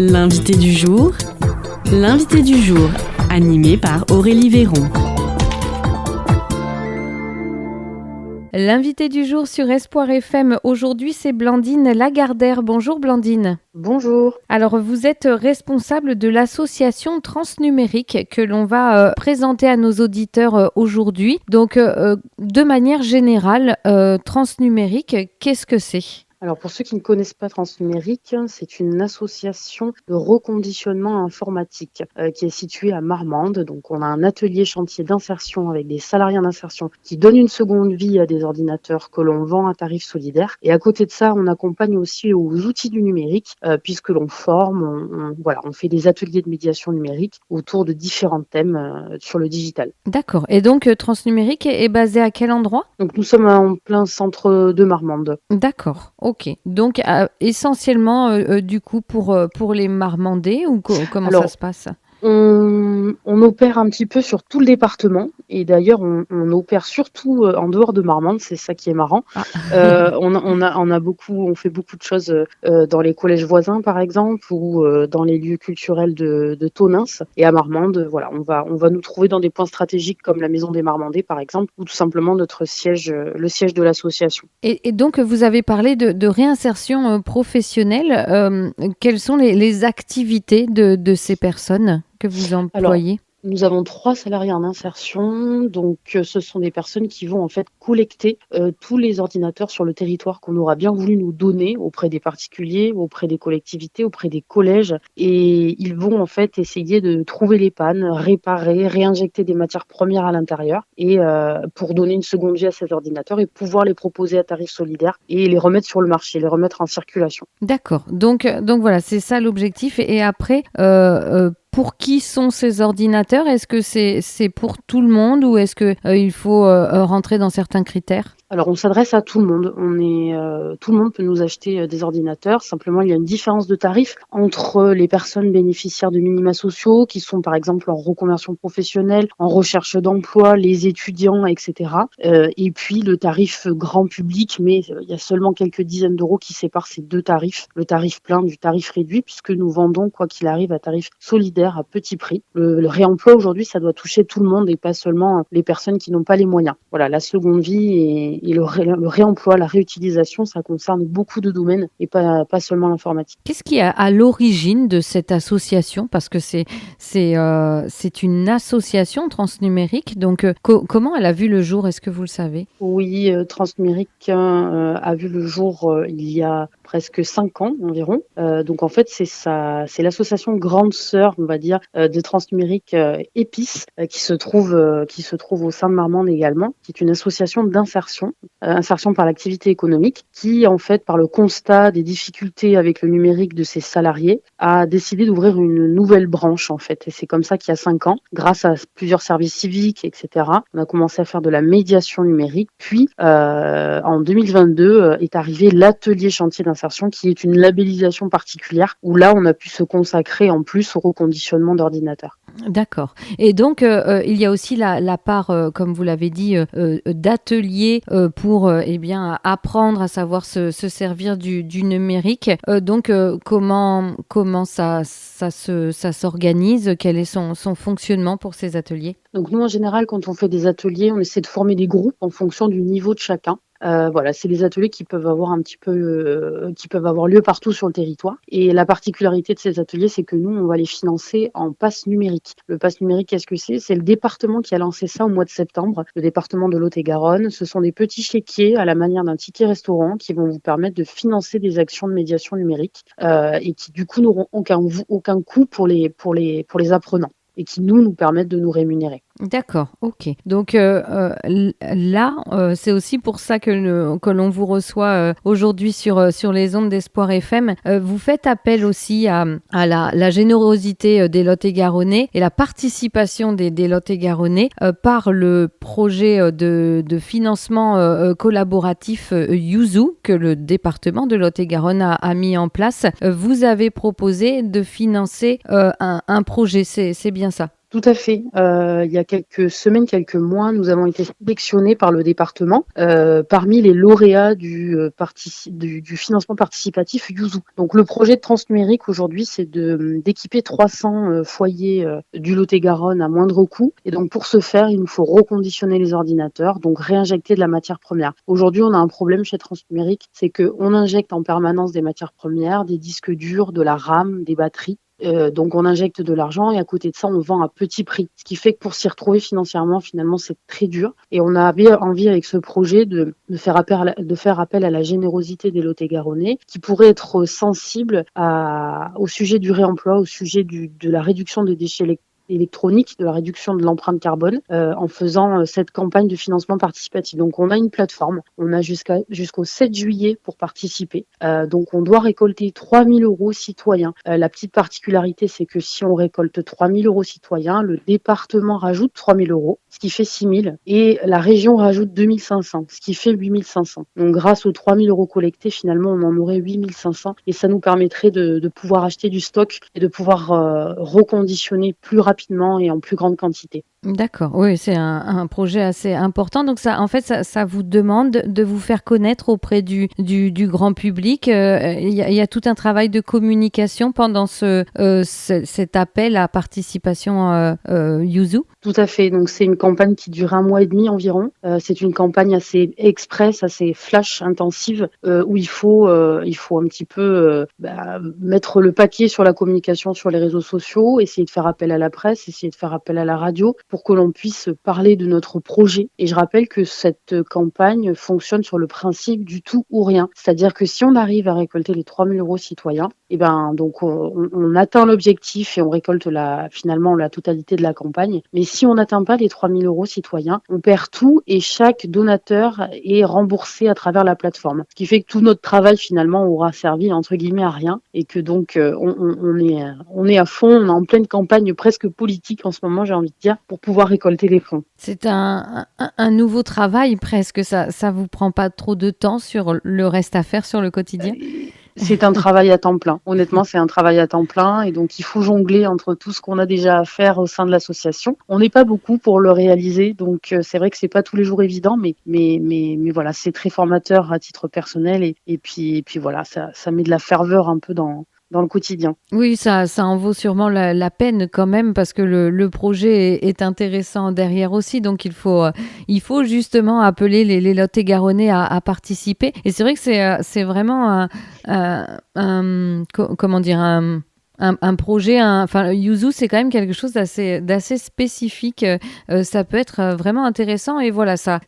L'invité du jour, animé par Aurélie Véron. L'invité du jour sur Espoir FM, aujourd'hui c'est Blandine Lagardère. Bonjour Blandine. Bonjour. Alors vous êtes responsable de l'association Transnumérique que l'on va présenter à nos auditeurs aujourd'hui. Donc de manière générale, Transnumérique, qu'est-ce que c'est ? Alors pour ceux qui ne connaissent pas Transnumérique, c'est une association de reconditionnement informatique qui est située à Marmande. Donc on a un atelier chantier d'insertion avec des salariés en insertion qui donnent une seconde vie à des ordinateurs que l'on vend à tarif solidaire. Et à côté de ça, on accompagne aussi aux outils du numérique puisque l'on forme, on fait des ateliers de médiation numérique autour de différents thèmes sur le digital. D'accord. Et donc Transnumérique est basé à quel endroit ? Donc nous sommes en plein centre de Marmande. D'accord. Ok, donc essentiellement du coup pour les Marmandais ou comment Alors, ça se passe ? On opère un petit peu sur tout le département et d'ailleurs on opère surtout en dehors de Marmande, c'est ça qui est marrant. On fait beaucoup de choses dans les collèges voisins par exemple ou dans les lieux culturels de Tonins et à Marmande. Voilà, on va nous trouver dans des points stratégiques comme la Maison des Marmandais par exemple ou tout simplement notre siège, le siège de l'association. Et donc vous avez parlé de réinsertion professionnelle. Quelles sont les activités de ces personnes que vous employez ? Nous avons 3 salariés en insertion, donc ce sont des personnes qui vont en fait collecter tous les ordinateurs sur le territoire qu'on aura bien voulu nous donner auprès des particuliers, auprès des collectivités, auprès des collèges, et ils vont en fait essayer de trouver les pannes, réparer, réinjecter des matières premières à l'intérieur et pour donner une seconde vie à ces ordinateurs et pouvoir les proposer à tarif solidaire et les remettre sur le marché, les remettre en circulation. D'accord, donc voilà, c'est ça l'objectif. Et après, pour qui sont ces ordinateurs ? Est-ce que c'est pour tout le monde ou est-ce qu'il faut rentrer dans certains critères ? Alors, on s'adresse à tout le monde. Tout le monde peut nous acheter des ordinateurs. Simplement, il y a une différence de tarif entre les personnes bénéficiaires de minima sociaux, qui sont par exemple en reconversion professionnelle, en recherche d'emploi, les étudiants, etc. Et puis le tarif grand public, mais il y a seulement quelques dizaines d'euros qui séparent ces deux tarifs, le tarif plein du tarif réduit, puisque nous vendons, quoi qu'il arrive, à tarif solidaire, à petit prix. Le réemploi aujourd'hui, ça doit toucher tout le monde et pas seulement les personnes qui n'ont pas les moyens. Voilà, la seconde vie et le réemploi, la réutilisation, ça concerne beaucoup de domaines et pas seulement l'informatique. Qu'est-ce qui est à l'origine de cette association ? Parce que c'est une association transnumérique, donc comment elle a vu le jour ? Est-ce que vous le savez ? Oui, Transnumérique a vu le jour il y a presque 5 ans environ. Donc en fait, c'est l'association grande sœur, on va dire, de Transnumérique EPIS, qui se trouve au sein de Marmande également, qui est une association d'insertion, insertion par l'activité économique, qui en fait, par le constat des difficultés avec le numérique de ses salariés, a décidé d'ouvrir une nouvelle branche en fait. Et c'est comme ça qu'il y a 5 ans, grâce à plusieurs services civiques, etc., on a commencé à faire de la médiation numérique. Puis en 2022 est arrivé l'atelier chantier d'insertion, qui est une labellisation particulière, où là on a pu se consacrer en plus au reconditionnement d'ordinateurs. D'accord. Et donc, il y a aussi la part, comme vous l'avez dit, d'ateliers pour apprendre à savoir se servir du numérique. Donc, comment ça s'organise ? Quel est son fonctionnement pour ces ateliers ? Donc nous, en général, quand on fait des ateliers, on essaie de former des groupes en fonction du niveau de chacun. Voilà, c'est des ateliers qui peuvent avoir lieu partout sur le territoire. Et la particularité de ces ateliers, c'est que nous, on va les financer en pass numérique. Le pass numérique, qu'est-ce que c'est ? C'est le département qui a lancé ça au mois de septembre, le département de Lot-et-Garonne. Ce sont des petits chéquiers à la manière d'un ticket restaurant qui vont vous permettre de financer des actions de médiation numérique et qui du coup n'auront aucun coût pour les apprenants et qui nous permettent de nous rémunérer. D'accord, ok. Donc là, c'est aussi pour ça que l'on vous reçoit aujourd'hui sur les ondes d'Espoir FM. Vous faites appel aussi à la générosité des Lot-et-Garonnais et la participation des Lot-et-Garonnais par le projet de financement collaboratif Yuzu que le département de Lot-et-Garonne a mis en place. Vous avez proposé de financer un projet, c'est bien ça ? Tout à fait. Il y a quelques semaines, quelques mois, nous avons été sélectionnés par le département parmi les lauréats du financement participatif Yuzu. Donc le projet de Transnumérique aujourd'hui, c'est d'équiper 300 foyers du Lot-et-Garonne à moindre coût. Et donc pour ce faire, il nous faut reconditionner les ordinateurs, donc réinjecter de la matière première. Aujourd'hui, on a un problème chez Transnumérique, c'est qu'on injecte en permanence des matières premières, des disques durs, de la RAM, des batteries. Donc on injecte de l'argent et à côté de ça, on vend à petit prix. Ce qui fait que pour s'y retrouver financièrement, finalement, c'est très dur. Et on avait envie avec ce projet de faire appel à la générosité des Lot-et-Garonnais qui pourraient être sensibles au sujet du réemploi, au sujet de la réduction des déchets électronique, de la réduction de l'empreinte carbone en faisant cette campagne de financement participatif. Donc on a une plateforme, on a jusqu'au 7 juillet pour participer. Donc on doit récolter 3 000 euros citoyens. La petite particularité, c'est que si on récolte 3 000 euros citoyens, le département rajoute 3 000 euros, ce qui fait 6 000, et la région rajoute 2 500, ce qui fait 8 500. Donc grâce aux 3 000 euros collectés, finalement, on en aurait 8 500 et ça nous permettrait de pouvoir acheter du stock et de pouvoir reconditionner plus rapidement et en plus grande quantité. D'accord, oui, c'est un projet assez important. Donc ça, en fait, ça vous demande de vous faire connaître auprès du grand public. Il y a tout un travail de communication pendant cet appel à participation Yuzu. Tout à fait. Donc c'est une campagne qui dure 1 mois et demi environ. C'est une campagne assez express, assez flash, intensive, où il faut un petit peu mettre le paquet sur la communication sur les réseaux sociaux, essayer de faire appel à la presse, essayer de faire appel à la radio pour que l'on puisse parler de notre projet. Et je rappelle que cette campagne fonctionne sur le principe du tout ou rien. C'est-à-dire que si on arrive à récolter les 3 000 euros citoyens, donc on atteint l'objectif et on récolte finalement la totalité de la campagne. Mais si on n'atteint pas les 3 000 euros citoyens, on perd tout et chaque donateur est remboursé à travers la plateforme. Ce qui fait que tout notre travail finalement aura servi entre guillemets à rien et que donc on est à fond, on est en pleine campagne presque politique en ce moment, j'ai envie de dire, pour pouvoir récolter les fonds. C'est un nouveau travail presque, ça vous prend pas trop de temps sur le reste à faire sur le quotidien? C'est un travail à temps plein. Honnêtement, c'est un travail à temps plein et donc il faut jongler entre tout ce qu'on a déjà à faire au sein de l'association. On n'est pas beaucoup pour le réaliser, donc c'est vrai que c'est pas tous les jours évident, mais voilà, c'est très formateur à titre personnel et puis voilà, ça met de la ferveur un peu dans le quotidien. Oui, ça en vaut sûrement la peine quand même parce que le projet est intéressant derrière aussi. Donc, il faut justement appeler les Lot-et-Garonnais à participer. Et c'est vrai que c'est vraiment comment dire, un projet, enfin, Yuzu, c'est quand même quelque chose d'assez spécifique. Ça peut être vraiment intéressant et voilà, ça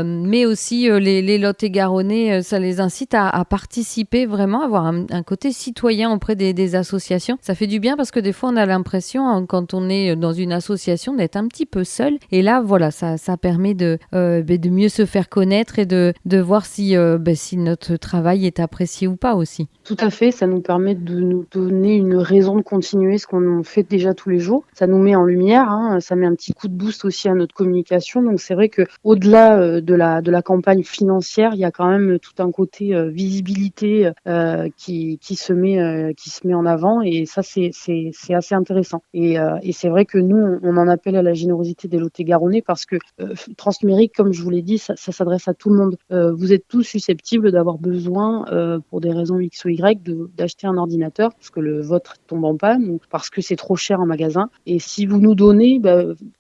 met aussi les Lot-et-Garonnais, ça les incite à participer vraiment, avoir un côté citoyen auprès des associations. Ça fait du bien parce que des fois, on a l'impression, quand on est dans une association, d'être un petit peu seul. Et là, voilà, ça permet de mieux se faire connaître et de voir si notre travail est apprécié ou pas aussi. Tout à fait, ça nous permet de nous donner une raison de continuer ce qu'on fait déjà tous les jours. Ça nous met en lumière, ça met un petit coup de boost aussi à notre communication. Donc c'est vrai que au-delà de la campagne financière, il y a quand même tout un côté visibilité qui se met en avant et ça c'est assez intéressant. Et c'est vrai que nous on en appelle à la générosité des Lot-et-Garonnais parce que Transnumérique, comme je vous l'ai dit, ça s'adresse à tout le monde. Vous êtes tous susceptibles d'avoir besoin pour des raisons X ou Y d'acheter un ordinateur parce que le vôtre tombe en panne ou parce que c'est trop cher en magasin. Et si vous nous donnez,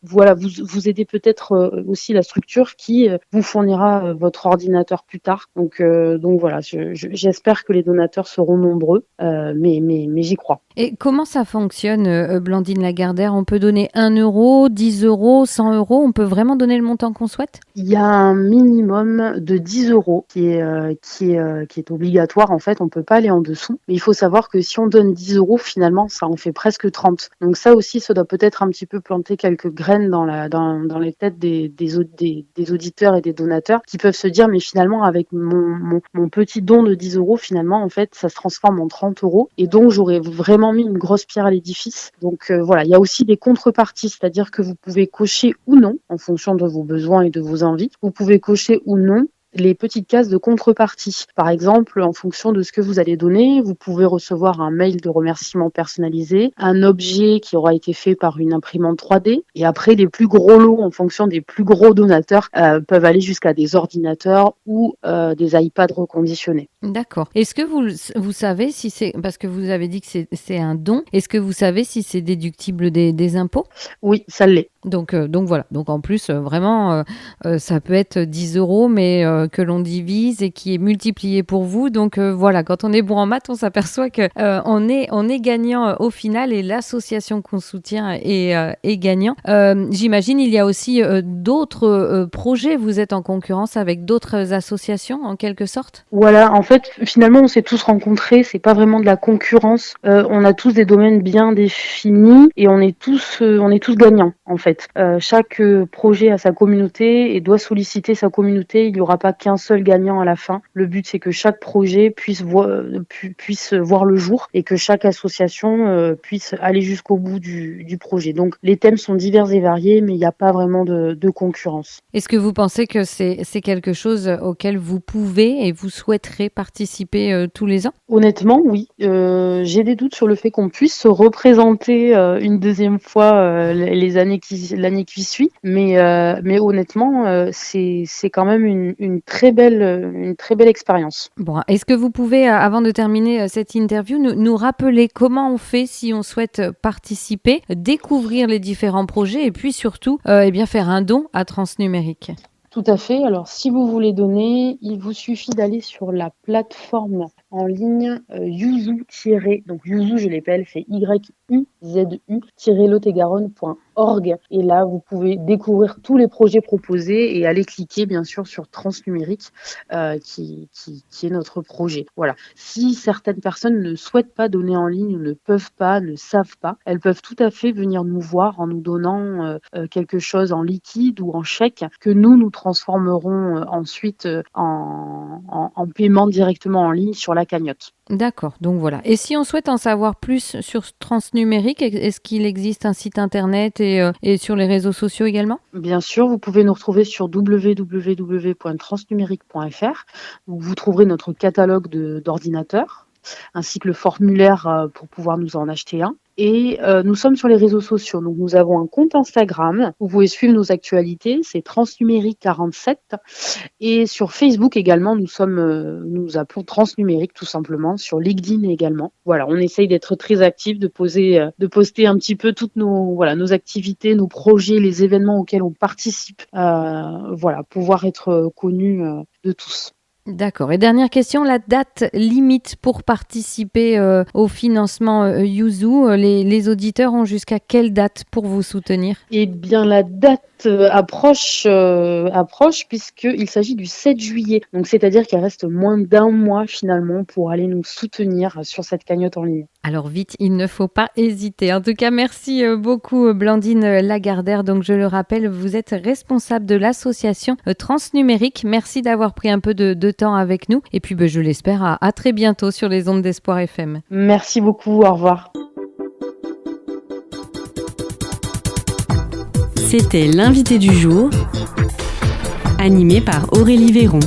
voilà, vous aidez peut-être aussi la structure qui vous fournira votre ordinateur plus tard. Donc voilà, j'espère que les donateurs seront nombreux, mais j'y crois. Et comment ça fonctionne, Blandine Lagardère? On peut donner 1 euro, 10 euros, 100 euros? On peut vraiment donner le montant qu'on souhaite? Il y a un minimum de 10 euros qui est obligatoire. En fait, on peut pas aller en dessous. Mais il faut savoir que si on donne 10 euros, finalement, ça en fait presque 30. Donc ça aussi, ça doit peut-être un petit peu planter quelques graines dans les têtes des auditeurs et des donateurs qui peuvent se dire, mais finalement, avec mon petit don de 10 euros, finalement, en fait, ça se transforme en 30 euros. Et donc, j'aurais vraiment mis une grosse pierre à l'édifice. Donc voilà, il y a aussi des contreparties, c'est-à-dire que vous pouvez cocher ou non, en fonction de vos besoins et de vos envies, vous pouvez cocher ou non les petites cases de contrepartie. Par exemple, en fonction de ce que vous allez donner, vous pouvez recevoir un mail de remerciement personnalisé, un objet qui aura été fait par une imprimante 3D, et après les plus gros lots, en fonction des plus gros donateurs, peuvent aller jusqu'à des ordinateurs ou des iPads reconditionnés. D'accord. Est-ce que vous savez si c'est, parce que vous avez dit que c'est un don, est-ce que vous savez si c'est déductible des impôts? Oui, ça l'est. Donc voilà. Donc en plus, vraiment, ça peut être 10 euros, mais que l'on divise et qui est multiplié pour vous. Donc voilà, quand on est bon en maths, on s'aperçoit que on est gagnant au final et l'association qu'on soutient est gagnant. J'imagine il y a aussi d'autres projets. Vous êtes en concurrence avec d'autres associations en quelque sorte? Voilà, en fait, finalement, on s'est tous rencontrés. C'est pas vraiment de la concurrence. On a tous des domaines bien définis et on est tous gagnants, en fait. Chaque projet a sa communauté et doit solliciter sa communauté. Il n'y aura pas qu'un seul gagnant à la fin. Le but, c'est que chaque projet puisse voir le jour et que chaque association puisse aller jusqu'au bout du projet. Donc, les thèmes sont divers et variés, mais il n'y a pas vraiment de concurrence. Est-ce que vous pensez que c'est quelque chose auquel vous pouvez et vous souhaiterez participer tous les ans? Honnêtement, oui. J'ai des doutes sur le fait qu'on puisse se représenter une deuxième fois l'année qui suit, mais honnêtement, c'est quand même une très belle expérience. Bon, est-ce que vous pouvez, avant de terminer cette interview, nous rappeler comment on fait si on souhaite participer, découvrir les différents projets et puis surtout faire un don à Transnumérique? Tout à fait. Alors, si vous voulez donner, il vous suffit d'aller sur la plateforme en ligne Yuzu, donc Yuzu, je l'appelle, c'est YUZU-Lot-et-Garonne.org. Et là, vous pouvez découvrir tous les projets proposés et aller cliquer, bien sûr, sur Transnumérique, qui est notre projet. Voilà. Si certaines personnes ne souhaitent pas donner en ligne, ne peuvent pas, ne savent pas, elles peuvent tout à fait venir nous voir en nous donnant quelque chose en liquide ou en chèque que nous transformerons ensuite en paiement directement en ligne sur la cagnotte. D'accord, donc voilà. Et si on souhaite en savoir plus sur Transnumérique, est-ce qu'il existe un site internet et sur les réseaux sociaux également? Bien sûr, vous pouvez nous retrouver sur www.transnumérique.fr où vous trouverez notre catalogue d'ordinateurs ainsi que le formulaire pour pouvoir nous en acheter un. Et nous sommes sur les réseaux sociaux. Donc, nous avons un compte Instagram où vous pouvez suivre nos actualités. C'est Transnumérique47. Et sur Facebook également, nous appelons Transnumérique tout simplement. Sur LinkedIn également. Voilà, on essaye d'être très actifs, de poster un petit peu toutes nos activités, nos projets, les événements auxquels on participe. Pouvoir être connus de tous. D'accord. Et dernière question, la date limite pour participer au financement Yuzu, les auditeurs ont jusqu'à quelle date pour vous soutenir? Eh bien, la date approche puisqu'il s'agit du 7 juillet. Donc, c'est-à-dire qu'il reste moins d'un mois finalement pour aller nous soutenir sur cette cagnotte en ligne. Alors vite, il ne faut pas hésiter. En tout cas, merci beaucoup Blandine Lagardère. Donc je le rappelle, vous êtes responsable de l'association Transnumérique. Merci d'avoir pris un peu de temps avec nous. Et puis je l'espère à très bientôt sur les ondes d'Espoir FM. Merci beaucoup, au revoir. C'était l'invité du jour, animé par Aurélie Véron.